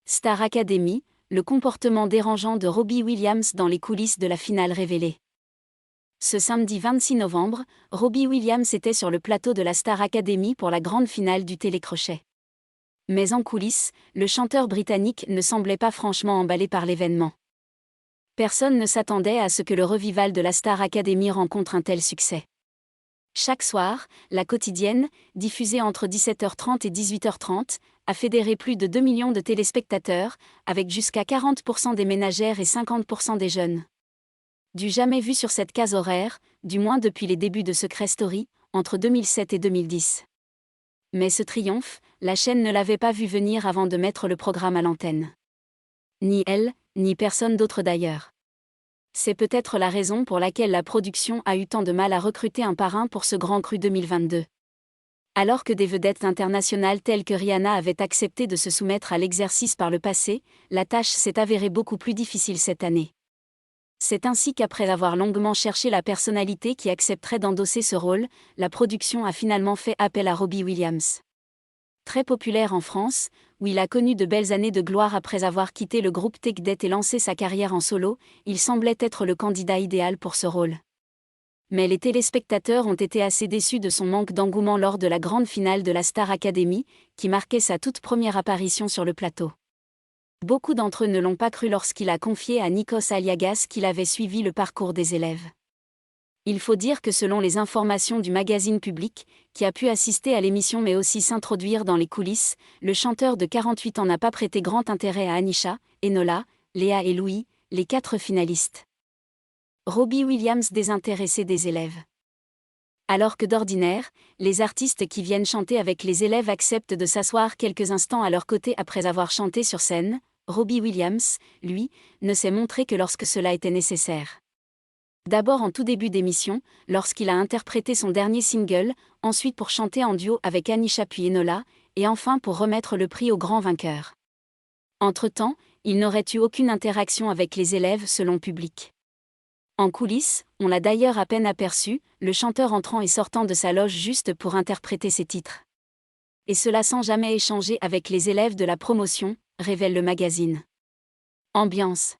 Star Academy, le comportement dérangeant de Robbie Williams dans les coulisses de la finale révélée. Ce samedi 26 novembre, Robbie Williams était sur le plateau de la Star Academy pour la grande finale du télécrochet. Mais en coulisses, le chanteur britannique ne semblait pas franchement emballé par l'événement. Personne ne s'attendait à ce que le revival de la Star Academy rencontre un tel succès. Chaque soir, la quotidienne, diffusée entre 17h30 et 18h30, a fédéré plus de 2 millions de téléspectateurs, avec jusqu'à 40% des ménagères et 50% des jeunes. Du jamais vu sur cette case horaire, du moins depuis les débuts de Secret Story, entre 2007 et 2010. Mais ce triomphe, la chaîne ne l'avait pas vu venir avant de mettre le programme à l'antenne. Ni elle, ni personne d'autre d'ailleurs. C'est peut-être la raison pour laquelle la production a eu tant de mal à recruter un parrain pour ce Grand Cru 2022. Alors que des vedettes internationales telles que Rihanna avaient accepté de se soumettre à l'exercice par le passé, la tâche s'est avérée beaucoup plus difficile cette année. C'est ainsi qu'après avoir longuement cherché la personnalité qui accepterait d'endosser ce rôle, la production a finalement fait appel à Robbie Williams. Très populaire en France, où il a connu de belles années de gloire après avoir quitté le groupe Take That et lancé sa carrière en solo, il semblait être le candidat idéal pour ce rôle. Mais les téléspectateurs ont été assez déçus de son manque d'engouement lors de la grande finale de la Star Academy, qui marquait sa toute première apparition sur le plateau. Beaucoup d'entre eux ne l'ont pas cru lorsqu'il a confié à Nikos Aliagas qu'il avait suivi le parcours des élèves. Il faut dire que selon les informations du magazine Public, qui a pu assister à l'émission mais aussi s'introduire dans les coulisses, le chanteur de 48 ans n'a pas prêté grand intérêt à Anisha, Enola, Léa et Louis, les 4 finalistes. Robbie Williams désintéressé des élèves. Alors que d'ordinaire, les artistes qui viennent chanter avec les élèves acceptent de s'asseoir quelques instants à leur côté après avoir chanté sur scène, Robbie Williams, lui, ne s'est montré que lorsque cela était nécessaire. D'abord en tout début d'émission, lorsqu'il a interprété son dernier single, ensuite pour chanter en duo avec Anisha puis Enola, et enfin pour remettre le prix au grand vainqueur. Entre-temps, il n'aurait eu aucune interaction avec les élèves selon Public. En coulisses, on l'a d'ailleurs à peine aperçu, le chanteur entrant et sortant de sa loge juste pour interpréter ses titres. Et cela sans jamais échanger avec les élèves de la promotion, révèle le magazine. Ambiance.